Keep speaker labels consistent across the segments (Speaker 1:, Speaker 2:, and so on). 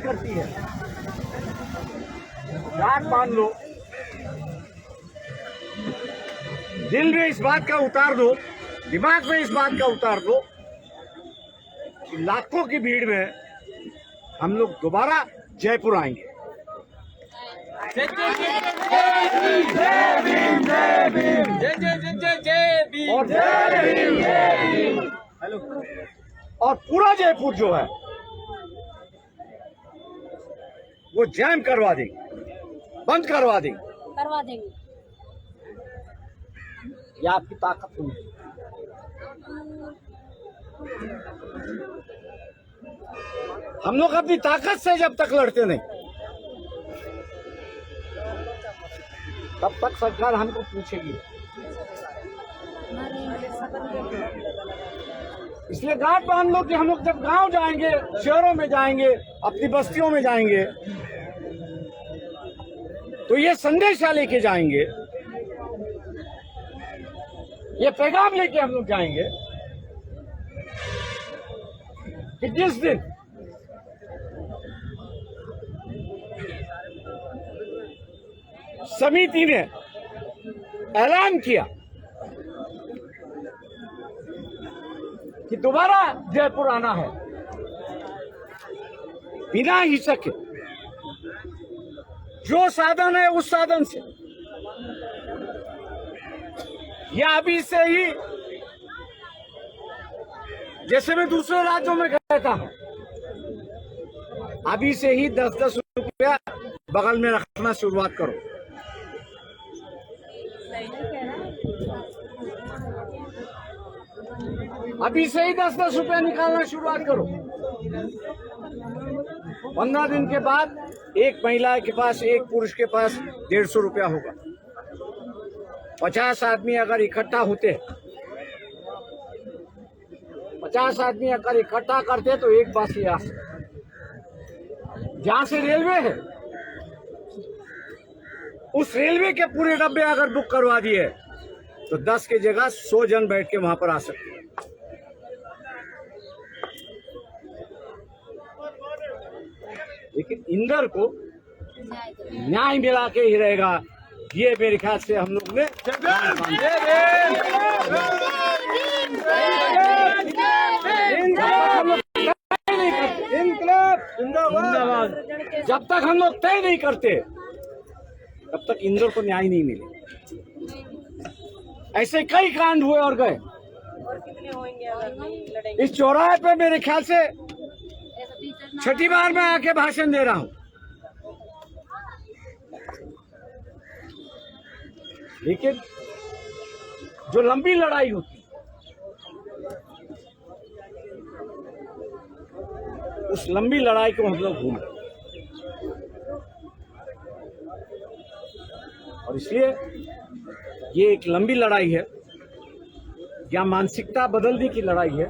Speaker 1: करती है। गांठ बांध लो, दिल में इस बात का उतार दो, दिमाग में इस बात का उतार दो कि लाखों की भीड़ में हम लोग दोबारा जयपुर आएंगे।
Speaker 2: जय जय जय जय जय भीम, जय भीम, जय जय जय जय जय भीम,
Speaker 1: और जय भीम, जय भीम। हेलो। और पूरा जयपुर जो है वो जैम करवा देंगे, बंद करवा देंगे। ये आपकी ताकत हुई। हम लोग अपनी ताकत से जब तक लड़ते नहीं तब तक सरकार हमको पूछेगी। इसलिए गांठ बांध लो कि हम लोग जब गांव जाएंगे, शहरों में जाएंगे, अपनी बस्तियों में जाएंगे, तो ये संदेश लेके जाएंगे, ये पैगाम लेके हम लोग जाएंगे कि जिस दिन समिति ने ऐलान किया कि दोबारा जयपुर आना है बिना हिचक के, जो साधन है उस साधन से, या अभी से ही, जैसे मैं दूसरे राज्यों में कहता हूं, अभी से ही 10-10 रुपया बगल में रखना शुरुआत करो। अभी से ही 10-10 रुपया निकालना शुरुआत करो। 15 दिन के बाद एक महिला के पास, एक पुरुष के पास 150 रुपया होगा। 50 आदमी अगर इकट्ठा होते, 50 आदमी अगर इकट्ठा करते तो एक बस यहाँ से, जहां से रेलवे है, उस रेलवे के पूरे डब्बे अगर बुक करवा दिए तो 10 की जगह 100 जन बैठ के वहां पर आ सकते हैं। लेकिन इंदर को न्याय मिला के ही रहेगा, ये मेरे ख्याल से हम लोग ने जब तक हम लोग तय नहीं करते तब तक इंदर को न्याय नहीं मिले। ऐसे कई कांड हुए और गए। इस चौराहे पे मेरे ख्याल से 6ठी बार मैं आके भाषण दे रहा हूं, लेकिन जो लंबी लड़ाई होती उस लंबी लड़ाई को हम लोग भूल गए, और इसलिए ये एक लंबी लड़ाई है, या मानसिकता बदलने की लड़ाई है,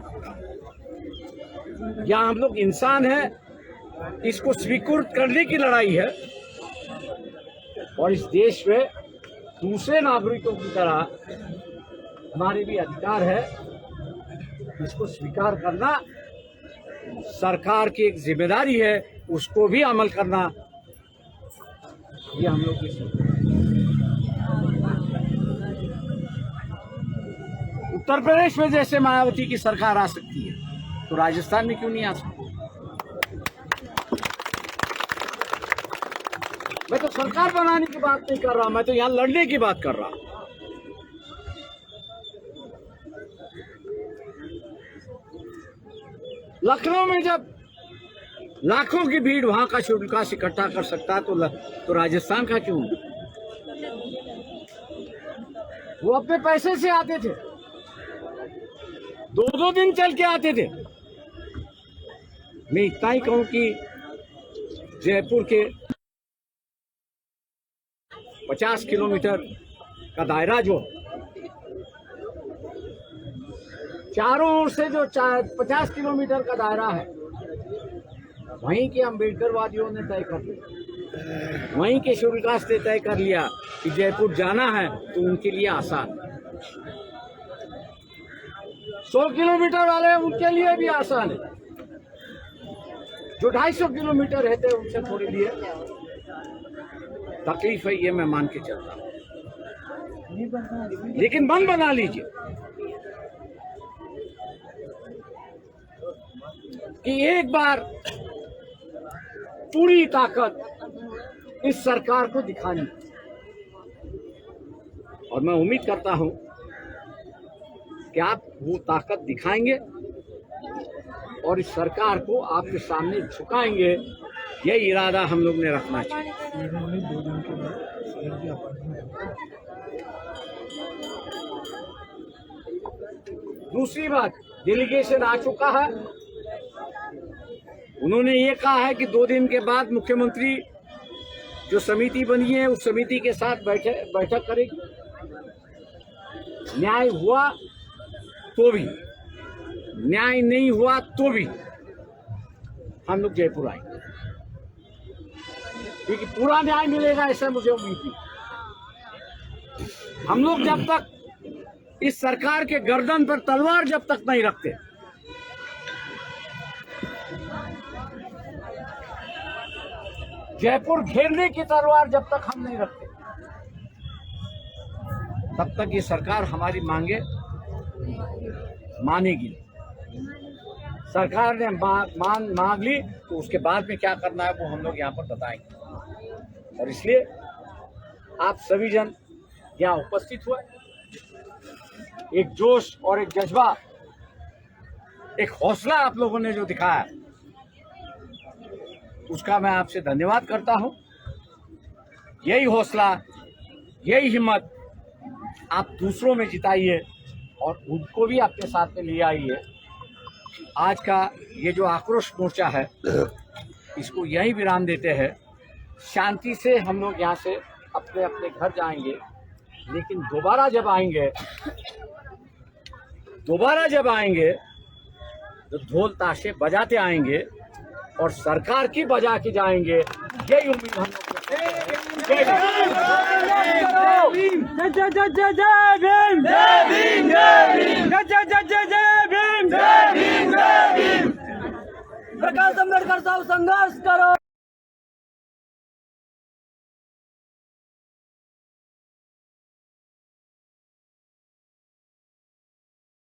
Speaker 1: या हम लोग इंसान हैं इसको स्वीकृत करने की लड़ाई है, और इस देश में दूसरे नागरिकों की तरह हमारे भी अधिकार है, इसको स्वीकार करना सरकार की एक जिम्मेदारी है, उसको भी अमल करना ये हम लोग की। उत्तर प्रदेश में जैसे मायावती की सरकार आ सकती है तो राजस्थान में क्यों नहीं आ सकती? मैं तो सरकार बनाने की बात नहीं कर रहा, मैं तो यहाँ लड़ने की बात कर रहा हूं। लखनऊ में जब लाखों की भीड़ वहां का शुल्कास इकट्ठा कर सकता है तो राजस्थान का क्यों? वो अपने पैसे से आते थे, 2-2 दिन चल के आते थे। मैं इतना ही कहूं कि जयपुर के 50 किलोमीटर का दायरा जो चारों ओर से जो 50 किलोमीटर का दायरा है, वहीं के अम्बेडकरवादियों ने तय कर लिया, वहीं के शुल्कास ने तय कर लिया कि जयपुर जाना है तो उनके लिए आसान है। 100 किलोमीटर वाले उनके लिए भी आसान है। जो 250 किलोमीटर रहते हैं उनसे थोड़ी लिए तकलीफ है, ये मैं मान के चलता हूं। लेकिन मन बना लीजिए कि एक बार पूरी ताकत इस सरकार को दिखानी, और मैं उम्मीद करता हूं कि आप वो ताकत दिखाएंगे और इस सरकार को आपके सामने झुकाएंगे। यही इरादा हम लोग ने रखना चाहिए। दूसरी बात, डेलीगेशन आ चुका है। उन्होंने ये कहा है कि 2 दिन के बाद मुख्यमंत्री जो समिति बनी है उस समिति के साथ बैठक करेगी। न्याय हुआ तो भी, न्याय नहीं हुआ तो भी हम लोग जयपुर आएंगे, क्योंकि पूरा न्याय मिलेगा ऐसा मुझे उम्मीद नहीं। हम लोग जब तक इस सरकार के गर्दन पर तलवार जब तक नहीं रखते, जयपुर घेरने की तलवार जब तक हम नहीं रखते, तब तक ये सरकार हमारी मांगे मानेगी। सरकार ने मांग ली तो उसके बाद में क्या करना है वो हम लोग यहाँ पर बताएंगे। और इसलिए आप सभी जन यहाँ उपस्थित हुए, एक जोश और एक जज्बा, एक हौसला आप लोगों ने जो दिखाया, उसका मैं आपसे धन्यवाद करता हूं। यही हौसला, यही हिम्मत आप दूसरों में जिताइए और उनको भी आपके साथ में ले आइए। आज का ये जो आक्रोश मोर्चा है, इसको यही विराम देते हैं। शांति से हम लोग यहाँ से अपने अपने घर जाएंगे, लेकिन दोबारा जब आएंगे तो ढोल ताशे बजाते आएंगे और सरकार की बजा के जाएंगे। यही उम्मीद हम लोग को है। जय भीम, जय जय जय जय भीम, जय भीम, जय भीम, जय जय जय जय जय भीम, जय भीम, जय भीम। प्रकाश अंबेडकर साहब संघर्ष करो।